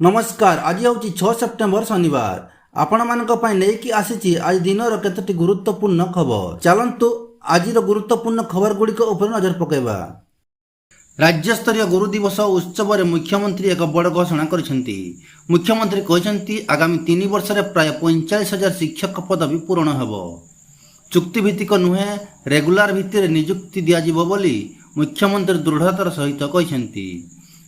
नमस्कार। आज हूँ 6 सेप्टेम्बर शनिवार। आपण मानी आसी आज दिनर केतोटी गुरुत्वपूर्ण खबर। चलतु आज गुरुत्वपूर्ण खबर गुड़िक नजर पकेबा। राज्यस्तरीय गुरु दिवस उत्सव में मुख्यमंत्री एक बड़ घोषणा करिसेंती। मुख्यमंत्री कहते आगामी 3 वर्ष में प्राय 45,000 शिक्षक पदवी पूरण हेबो। चुक्तिभित्तिक नुहे रेगुलार भित्तिर नियुक्ति दियाजिबो बोली मुख्यमंत्री दृढ़तार सहित कहते।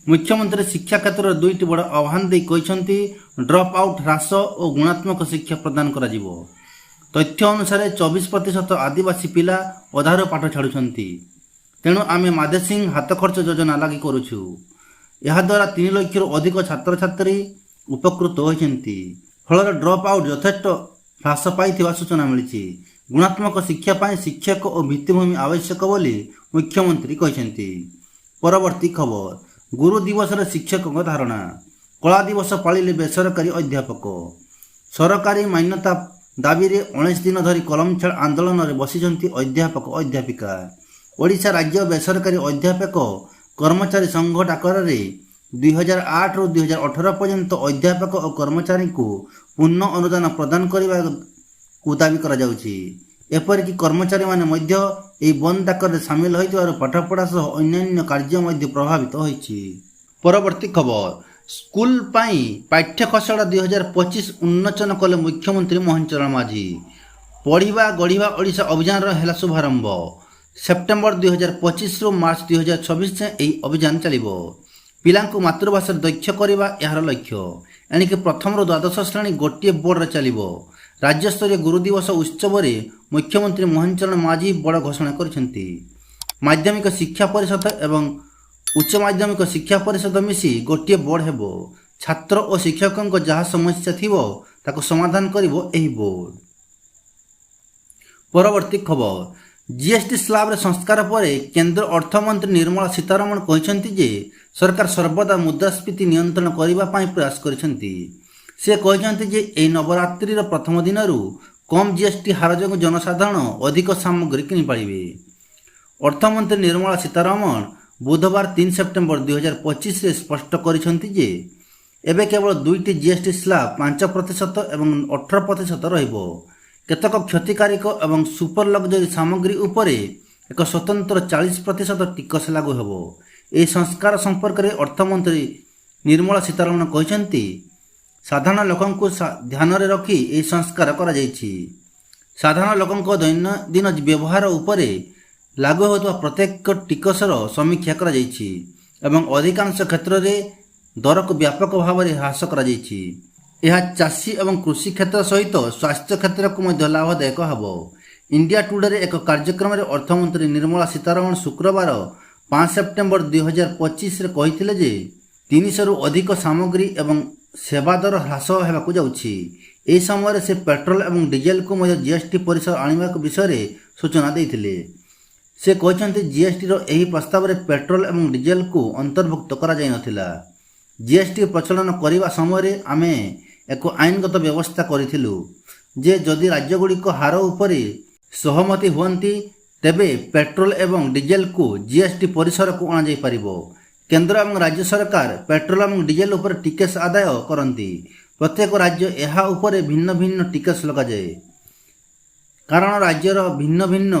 मुख्यमंत्री शिक्षा क्षेत्र में 2टी बड़ आह्वान दे कहते ड्रप आउट ह्रास और गुणात्मक शिक्षा प्रदान करा जिवो। तथ्य अनुसार 24% आदिवासी पिला अधारू पाठ छाड़ुछंती। तेणु आमे माधेसिंह हाथ खर्च योजना लागू करुछु। यह द्वारा 3 लाख अधिक छात्र छात्री उपकृत होइछंती। फल ड्रप आउट यथेष्ट ह्रास पाई सूचना मिली। गुणात्मक शिक्षा पाई शिक्षक और भित्तिभूमि आवश्यक बोली मुख्यमंत्री कहते। परवर्ती खबर गुरु दिवस शिक्षक धारणा। कला दिवस पालिले बेसरकारी अध्यापक। सरकारी मान्यता दाबी 19 दिन धरी कलम छाड़ आंदोलन में बसिଛନ୍ତି अध्यापक अध्यापिका। ओडिशा राज्य बेसरकारी अध्यापक कर्मचारी संघ डाकरे 2008 ରୁ 2018 पर्यंत अध्यापक और कर्मचारी को पूर्ण अनुदान प्रदान करने को दाबी करा जाउछि। एपरिक कर्मचारी माने मध्य एही बंद डाकर सामिल होइतिबार पाठपढ़ा सह अन्यान्य कार्य मध्य प्रभावित होइछि। परवर्ती खबर स्कूल पाई पाठ्य खसड़ा 2025 उन्मोचन कले मुख्यमंत्री मोहन चरण माझी। पढ़िबा गढ़िबा ओडिशा अभियान हेला शुभारंभ। सेप्टेम्बर 2025 ରୁ मार्च 2026 से यही अभियान चलिबो। पिलांकु मातृभाषा दक्ष करवा यार लक्ष्य। एणिक प्रथम ରୁ द्वादश श्रेणी गोटे बोर्ड चलिबो। राज्यस्तरीय गुरु दिवस उत्सव में मुख्यमंत्री मोहन चरण माझी बड़ घोषणा करिसेंती। माध्यमिक शिक्षा परिषद एवं उच्च माध्यमिक शिक्षा परिषद मिसी गोटे बोर्ड हेबो। छात्र और शिक्षकों जहाँ समस्या थिबो ताको समाधान करिवो एही बोर्ड। परवर्ती खबर जीएसटी स्लैब रे संस्कार पर केंद्र अर्थमंत्री निर्मला सीतारमण कहते जे सरकार सर्वदा मुद्रास्फीति नियंत्रण करने प्रयास करिसेंती। से कहते जे एही नवरात्रि प्रथम दिन कम जीएसटी हार जो जनसाधारण अधिक सामग्री किनीपारे। अर्थमंत्री निर्मला सीतारमण बुधवार 3 सेप्टेम्बर 2025 से स्पष्ट करिसेंती जे एबे केवल 2टी जीएसटी स्लैब 5% एवं 18% रहिबो। केतक क्षतिकारिक एवं सुपर लग्जरी सामग्री उपरे एक स्वतंत्र 40% टिकस लागू हेबो। एही संस्कार संपर्क में अर्थमंत्री निर्मला सीतारमण कहते साधारण लोकों को ध्यान में रखी यह संस्कार करा जायछि। साधारण लोकों दैनंदिन व्यवहार उपरे लागू होता प्रत्येक टिकसर समीक्षा करा जायछि एवं अधिकांश क्षेत्र में दर को व्यापक भाव में ह्रास करा जायछि। यह चाषी एवं कृषि क्षेत्र सहित स्वास्थ्य क्षेत्र को मध्य लाभदायक हेबो। इंडिया टुडे रे एक कार्यक्रम में अर्थमंत्री निर्मला सीतारमण शुक्रवार 5 सेप्टेम्बर 2025 रे कहिथिले जे 300 ରୁ अधिक सामग्री एवं सेवा दर ह्रास होगाकू जाउछि। एही समय से पेट्रोल एवं डीजेल को मध्य जीएसटी परिसर आनिबा विषय में सूचना देथिले। से कहते जीएसटी रो एही प्रस्ताव रे पेट्रोल एवं डीजेल को अंतर्भुक्त करा जाय नथिला। जीएसटी प्रचलन करने समय आमे एक आईनगत व्यवस्था करिथिलु जे जदि राज्यगुड़िक हार उपरे सहमति हुअन्ति तेबे पेट्रोल एवं डीजेल को जीएसटी परिसर को अणा जाय परिबो। केंद्र एवं राज्य सरकार पेट्रोल एवं डीजेल उपर टिकेस आदाय करती। प्रत्येक राज्य यह उपरे भिन्न भिन्न टिकेस लगा जाए कारण राज्यर भिन्न भिन्न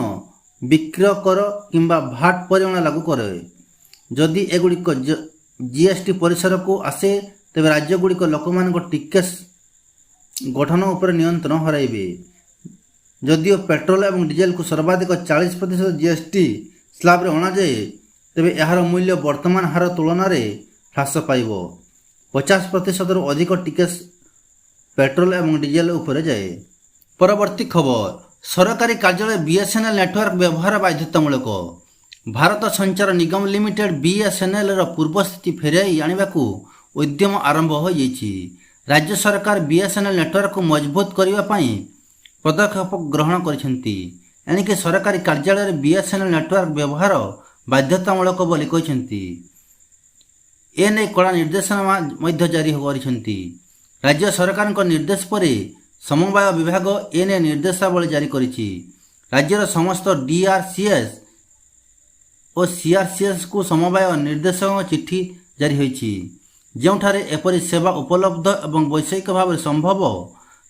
विक्रय कर किंबा भाट परिमाण लागू करे। जदि एगुड़िक जीएसटी परिसर को आसे तेबे राज्यगुड़िक लोकमानक टिकेस गठन उपर नियंत्रण हराइबे। जदिओ पेट्रोल एवं डीजेल को सर्वाधिक 40% जीएसटी स्लैब रे अणा जाए तेबे यार मूल्य वर्तमान हार तुलन में ह्रास पाइब। 50% ରୁ अधिक टिकेस पेट्रोल एवं डीजेल उपरे जाए। परवर्ती खबर सरकारी कार्यालय बीएसएनएल नेटवर्क व्यवहार बाध्यतामूलक। भारत संचार निगम लिमिटेड बीएसएनएल रो पूर्व स्थिति फेराई आने को उद्यम आरंभ हो जाइछि। राज्य सरकार बीएसएनएल नेटवर्क को मजबूत करने पदक्षेप ग्रहण करिसेंती। एणिके सरकारी कार्यालय बीएसएनएल नेटवर्क व्यवहार बाध्यतामूलक बोली कहते। एने कड़ा निर्देशनामा मध्य जारी करिसेंती। राज्य सरकार निर्देश पर समवाय विभाग एने निर्देशावली जारी करिछि। राज्यर समस्त डीआरसीएस और सीआरसीएस को समवाय निर्देशक चिट्ठी जारी होइछि। ଯେଉଁଠାରେ ଏପରି ସେବା ଉପଲବ୍ଧ ଏବଂ ବୈଷୟିକ ଭାବରେ ସମ୍ଭବ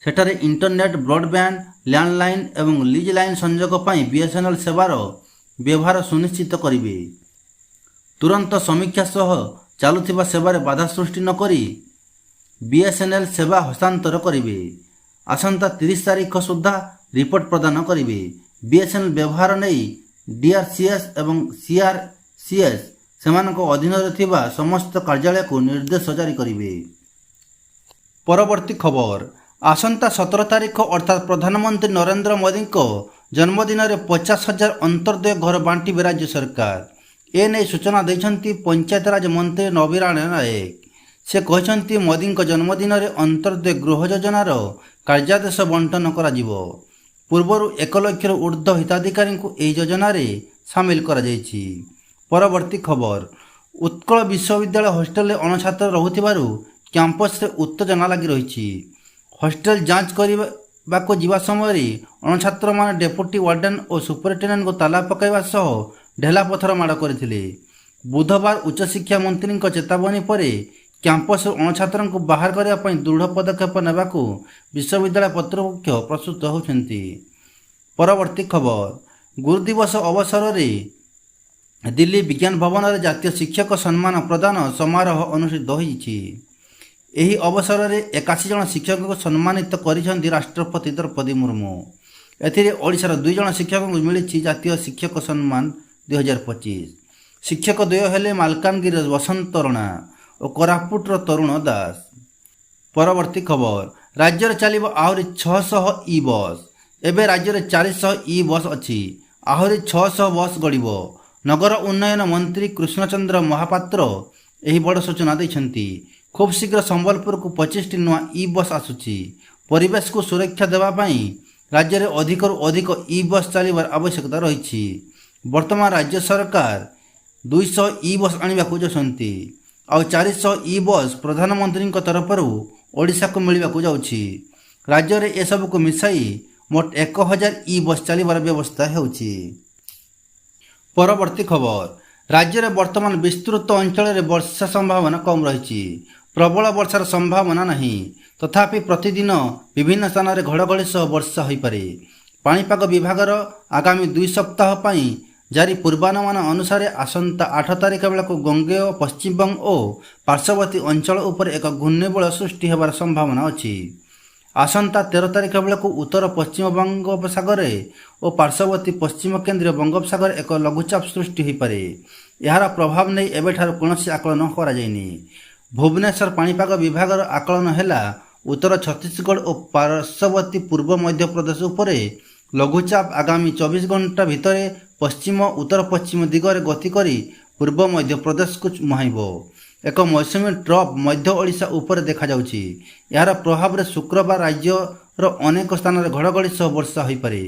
ସେଠାରେ ଇଣ୍ଟରନେଟ୍, ବ୍ରଡବ୍ୟାଣ୍ଡ, ଲ୍ୟାଣ୍ଡଲାଇନ୍ ଏବଂ ଲିଜ୍ ଲାଇନ୍ ସଂଯୋଗ ପାଇଁ ବିଏସ୍ଏନ୍ଏଲ୍ ସେବାର ବ୍ୟବହାର ସୁନିଶ୍ଚିତ କରିବେ। ତୁରନ୍ତ ସମୀକ୍ଷା ସହ ଚାଲୁଥିବା ସେବାରେ ବାଧା ସୃଷ୍ଟି ନକରି ବିଏସ୍ଏନ୍ଏଲ୍ ସେବା ହସ୍ତାନ୍ତର କରିବେ। ଆସନ୍ତା 30 ତାରିଖ ସୁଦ୍ଧା ରିପୋର୍ଟ ପ୍ରଦାନ କରିବେ। ବିଏସ୍ଏନ୍ଏଲ୍ ବ୍ୟବହାର ନେଇ ଡିଆର୍ସିଏସ୍ ଏବଂ ସିଆର୍ସିଏସ୍ ସେମାନଙ୍କ ଅଧୀନରେ ଥିବା ସମସ୍ତ କାର୍ଯ୍ୟାଳୟକୁ ନିର୍ଦ୍ଦେଶ ଜାରି କରିବେ। ପରବର୍ତ୍ତୀ ଖବର, ଆସନ୍ତା 17 ତାରିଖ ଅର୍ଥାତ୍ ପ୍ରଧାନମନ୍ତ୍ରୀ ନରେନ୍ଦ୍ର ମୋଦିଙ୍କ ଜନ୍ମଦିନରେ 50,000 ଅନ୍ତର୍ଦୟ ଘର ବାଣ୍ଟିବେ ରାଜ୍ୟ ସରକାର। ଏନେଇ ସୂଚନା ଦେଇଛନ୍ତି ପଞ୍ଚାୟତରାଜ ମନ୍ତ୍ରୀ ନବୀନ ନାୟକ। ସେ କହିଛନ୍ତି ମୋଦିଙ୍କ ଜନ୍ମଦିନରେ ଅନ୍ତର୍ଦୟ ଗୃହ ଯୋଜନାର କାର୍ଯ୍ୟାଦେଶ ବଣ୍ଟନ କରାଯିବ। ପୂର୍ବରୁ 1 ଲକ୍ଷରୁ ଉର୍ଦ୍ଧ୍ୱ ହିତାଧିକାରୀଙ୍କୁ ଏହି ଯୋଜନାରେ ସାମିଲ କରାଯାଇଛି। ପରବର୍ତ୍ତୀ ଖବର, ଉତ୍କଳ ବିଶ୍ୱବିଦ୍ୟାଳୟ ହଷ୍ଟେଲରେ ଅଣଛାତ୍ର ରହୁଥିବାରୁ କ୍ୟାମ୍ପସରେ ଉତ୍ତେଜନା ଲାଗି ରହିଛି। ହଷ୍ଟେଲ ଯାଞ୍ଚ କରିବାକୁ ଯିବା ସମୟରେ ଅଣଛାତ୍ରମାନେ ଡେପୁଟି ୱାର୍ଡେନ୍ ଓ ସୁପରିଟେଣ୍ଡେଣ୍ଟଙ୍କୁ ତାଲା ପକାଇବା ସହ ଢେଲା ପଥର ମାଡ଼ କରିଥିଲେ। ବୁଧବାର ଉଚ୍ଚଶିକ୍ଷା ମନ୍ତ୍ରୀଙ୍କ ଚେତାବନୀ ପରେ କ୍ୟାମ୍ପସରୁ ଅଣଛାତ୍ରଙ୍କୁ ବାହାର କରିବା ପାଇଁ ଦୃଢ଼ ପଦକ୍ଷେପ ନେବାକୁ ବିଶ୍ୱବିଦ୍ୟାଳୟ କର୍ତ୍ତୃପକ୍ଷ ପ୍ରସ୍ତୁତ ହେଉଛନ୍ତି। ପରବର୍ତ୍ତୀ ଖବର, ଗୁରୁ ଦିବସ ଅବସରରେ ଦିଲ୍ଲୀ ବିଜ୍ଞାନ ଭବନରେ ଜାତୀୟ ଶିକ୍ଷକ ସମ୍ମାନ ପ୍ରଦାନ ସମାରୋହ ଅନୁଷ୍ଠିତ ହୋଇଛି। ଏହି ଅବସରରେ 81 ଜଣ ଶିକ୍ଷକଙ୍କୁ ସମ୍ମାନିତ କରିଛନ୍ତି ରାଷ୍ଟ୍ରପତି ଦ୍ରୌପଦୀ ମୁର୍ମୁ। ଏଥିରେ ଓଡ଼ିଶାର 2 ଜଣ ଶିକ୍ଷକଙ୍କୁ ମିଳିଛି ଜାତୀୟ ଶିକ୍ଷକ ସମ୍ମାନ 2025। ଶିକ୍ଷକ ଦ୍ୱୟ ହେଲେ ମାଲକାନଗିରିର ବସନ୍ତ ରଣା ଓ କୋରାପୁଟର ତରୁଣ ଦାସ। ପରବର୍ତ୍ତୀ ଖବର, ରାଜ୍ୟରେ ଚାଲିବ ଆହୁରି 600 ଇ ବସ୍। ଏବେ ରାଜ୍ୟରେ 400 ଇ ବସ୍ ଅଛି। ଆହୁରି 600 ବସ୍ ଗଡ଼ିବ। ନଗର ଉନ୍ନୟନ ମନ୍ତ୍ରୀ କୃଷ୍ଣଚନ୍ଦ୍ର ମହାପାତ୍ର ଏହି ବଡ଼ ସୂଚନା ଦେଇଛନ୍ତି। ଖୁବ୍ ଶୀଘ୍ର ସମ୍ବଲପୁରକୁ 25ଟି ନୂଆ ଇ ବସ୍ ଆସୁଛି। ପରିବେଶକୁ ସୁରକ୍ଷା ଦେବା ପାଇଁ ରାଜ୍ୟରେ ଅଧିକରୁ ଅଧିକ ଇ ବସ୍ ଚାଲିବାର ଆବଶ୍ୟକତା ରହିଛି। ବର୍ତ୍ତମାନ ରାଜ୍ୟ ସରକାର 200 ଇ ବସ୍ ଆଣିବାକୁ ଯାଉଛନ୍ତି। ଆଉ 400 ଇ ବସ୍ ପ୍ରଧାନମନ୍ତ୍ରୀଙ୍କ ତରଫରୁ ଓଡ଼ିଶାକୁ ମିଳିବାକୁ ଯାଉଛି। ରାଜ୍ୟରେ ଏସବୁକୁ ମିଶାଇ ମୋଟ 1000 ଇ ବସ୍ ଚାଲିବାର ବ୍ୟବସ୍ଥା ହେଉଛି। ପରବର୍ତ୍ତୀ ଖବର, ରାଜ୍ୟରେ ବର୍ତ୍ତମାନ ବିସ୍ତୃତ ଅଞ୍ଚଳରେ ବର୍ଷା ସମ୍ଭାବନା କମ୍ ରହିଛି। ପ୍ରବଳ ବର୍ଷାର ସମ୍ଭାବନା ନାହିଁ। ତଥାପି ପ୍ରତିଦିନ ବିଭିନ୍ନ ସ୍ଥାନରେ ଘଡ଼ଘଡ଼ି ସହ ବର୍ଷା ହୋଇପାରେ। ପାଣିପାଗ ବିଭାଗର ଆଗାମୀ 2 ସପ୍ତାହ ପାଇଁ ଜାରି ପୂର୍ବାନୁମାନ ଅନୁସାରେ ଆସନ୍ତା 8 ତାରିଖ ବେଳକୁ ଗଙ୍ଗେୟ ପଶ୍ଚିମବଙ୍ଗ ଓ ପାର୍ଶ୍ୱବର୍ତ୍ତୀ ଅଞ୍ଚଳ ଉପରେ ଏକ ଘୂର୍ଣ୍ଣିବଳୟ ସୃଷ୍ଟି ହେବାର ସମ୍ଭାବନା ଅଛି। ଆସନ୍ତା 13 ତାରିଖ ବେଳକୁ ଉତ୍ତର ପଶ୍ଚିମ ବଙ୍ଗୋପସାଗରରେ ଓ ପାର୍ଶ୍ୱବର୍ତ୍ତୀ ପଶ୍ଚିମ କେନ୍ଦ୍ରୀୟ ବଙ୍ଗୋପସାଗରରେ ଏକ ଲଘୁଚାପ ସୃଷ୍ଟି ହୋଇପାରେ। ଏହାର ପ୍ରଭାବ ନେଇ ଏବେଠାରୁ କୌଣସି ଆକଳନ କରାଯାଇନି। ଭୁବନେଶ୍ୱର ପାଣିପାଗ ବିଭାଗର ଆକଳନ ହେଲା ଉତ୍ତର ଛତିଶଗଡ଼ ଓ ପାର୍ଶ୍ୱବର୍ତ୍ତୀ ପୂର୍ବ ମଧ୍ୟପ୍ରଦେଶ ଉପରେ ଲଘୁଚାପ ଆଗାମୀ 24 ଘଣ୍ଟା ଭିତରେ ପଶ୍ଚିମ ଉତ୍ତର ପଶ୍ଚିମ ଦିଗରେ ଗତି କରି ପୂର୍ବ ମଧ୍ୟପ୍ରଦେଶକୁ ମୁହାଁଇବ। ଏକ ମୌସୁମୀ ଟ୍ରଫ୍ ମଧ୍ୟ ଓଡ଼ିଶା ଉପରେ ଦେଖାଯାଉଛି। ଏହାର ପ୍ରଭାବରେ ଶୁକ୍ରବାର ରାଜ୍ୟର ଅନେକ ସ୍ଥାନରେ ଘଡ଼ଘଡ଼ି ସହ ବର୍ଷା ହୋଇପାରେ।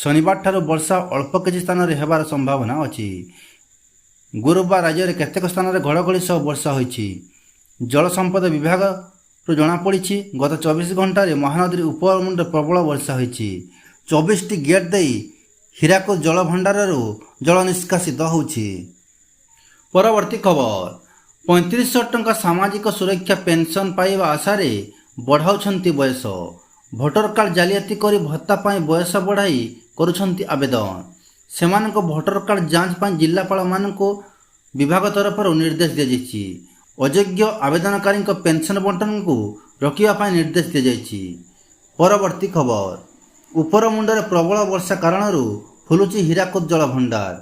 ଶନିବାରଠାରୁ ବର୍ଷା ଅଳ୍ପ କିଛି ସ୍ଥାନରେ ହେବାର ସମ୍ଭାବନା ଅଛି। ଗୁରୁବାର ରାଜ୍ୟରେ କେତେକ ସ୍ଥାନରେ ଘଡ଼ଘଡ଼ି ସହ ବର୍ଷା ହୋଇଛି। ଜଳସମ୍ପଦ ବିଭାଗରୁ ଜଣାପଡ଼ିଛି ଗତ 24 ଘଣ୍ଟାରେ ମହାନଦୀର ଉପମୁଣ୍ଡରେ ପ୍ରବଳ ବର୍ଷା ହୋଇଛି। 24ଟି ଗେଟ୍ ଦେଇ ହୀରାକୁଦ ଜଳଭଣ୍ଡାରରୁ ଜଳ ନିଷ୍କାସିତ ହେଉଛି। ପରବର୍ତ୍ତୀ ଖବର, 3500 ଟଙ୍କା ସାମାଜିକ ସୁରକ୍ଷା ପେନ୍ସନ୍ ପାଇବା ଆଶାରେ ବଢ଼ାଉଛନ୍ତି ବୟସ। ଭୋଟର କାର୍ଡ଼ ଜାଲିଆତି କରି ଭତ୍ତା ପାଇଁ ବୟସ ବଢ଼ାଇ କରୁଛନ୍ତି ଆବେଦନ। ସେମାନଙ୍କ ଭୋଟର କାର୍ଡ଼ ଯାଞ୍ଚ ପାଇଁ ଜିଲ୍ଲାପାଳମାନଙ୍କୁ ବିଭାଗ ତରଫରୁ ନିର୍ଦ୍ଦେଶ ଦିଆଯାଇଛି। ଅଯୋଗ୍ୟ ଆବେଦନକାରୀଙ୍କ ପେନ୍ସନ୍ ବଣ୍ଟନକୁ ରୋକିବା ପାଇଁ ନିର୍ଦ୍ଦେଶ ଦିଆଯାଇଛି। ପରବର୍ତ୍ତୀ ଖବର, ଉପର ମୁଣ୍ଡରେ ପ୍ରବଳ ବର୍ଷା କାରଣରୁ ଫୁଲୁଛି ହୀରାକୁଦ ଜଳଭଣ୍ଡାର।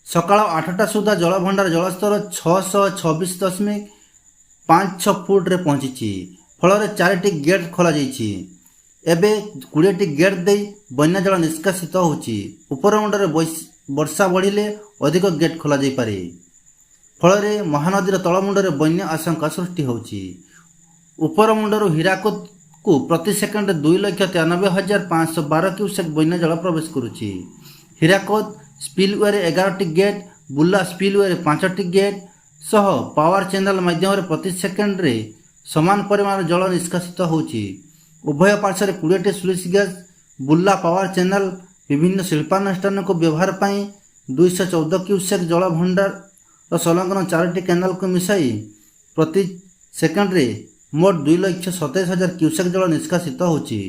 ସକାଳ 8ଟା ସୁଦ୍ଧା ଜଳଭଣ୍ଡାର ଜଳସ୍ତର 626.56 ଫୁଟରେ ପହଞ୍ଚିଛି। ଫଳରେ 4ଟି ଗେଟ୍ ଖୋଲାଯାଇଛି। ଏବେ 20ଟି ଗେଟ୍ ଦେଇ ବନ୍ୟା ଜଳ ନିଷ୍କାସିତ ହେଉଛି। ଉପରମୁଣ୍ଡରେ ବର୍ଷା ବଢ଼ିଲେ ଅଧିକ ଗେଟ୍ ଖୋଲାଯାଇପାରେ। ଫଳରେ ମହାନଦୀର ତଳମୁଣ୍ଡରେ ବନ୍ୟା ଆଶଙ୍କା ସୃଷ୍ଟି ହେଉଛି। ଉପରମୁଣ୍ଡରୁ ହୀରାକୁଦକୁ ପ୍ରତି ସେକେଣ୍ଡରେ 2,93,512 କ୍ୟୁସେକ୍ ବନ୍ୟା ଜଳ ପ୍ରବେଶ କରୁଛି। ହୀରାକୁଦ ସ୍ପିଲୱେରେ 11ଟି ଗେଟ୍, ବୁର୍ଲା ସ୍ପିଲୱେରେ 5ଟି ଗେଟ୍ ସହ ପାୱାର ଚ୍ୟାନେଲ ମାଧ୍ୟମରେ ପ୍ରତି ସେକେଣ୍ଡରେ ସମାନ ପରିମାଣର ଜଳ ନିଷ୍କାସିତ ହେଉଛି। ଉଭୟ ପାର୍ଶ୍ୱରେ 20ଟି sluice gate, Burla power channel ବିଭିନ୍ନ ଶିଳ୍ପାନୁଷ୍ଠାନକୁ ବ୍ୟବହାର ପାଇଁ 214 କ୍ୟୁସେକ୍ ଜଳ ଭଣ୍ଡାର ସଂଲଗ୍ନ 4ଟି କେନାଲକୁ ମିଶାଇ ପ୍ରତି ସେକେଣ୍ଡରେ ମୋଟ 2,27,000 କ୍ୟୁସେକ୍ ଜଳ ନିଷ୍କାସିତ ହେଉଛି।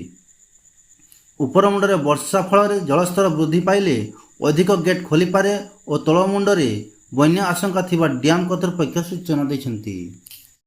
ଉପରମୁଣ୍ଡରେ ବର୍ଷା ଫଳରେ ଜଳସ୍ତର ବୃଦ୍ଧି ପାଇଲେ ଅଧିକ ଗେଟ୍ ଖୋଲିପାରେ ଓ ତଳମୁଣ୍ଡରେ ବନ୍ୟା ଆଶଙ୍କା ଥିବା ଡ୍ୟାମ୍ କର୍ତ୍ତୃପକ୍ଷ ସୂଚନା ଦେଇଛନ୍ତି।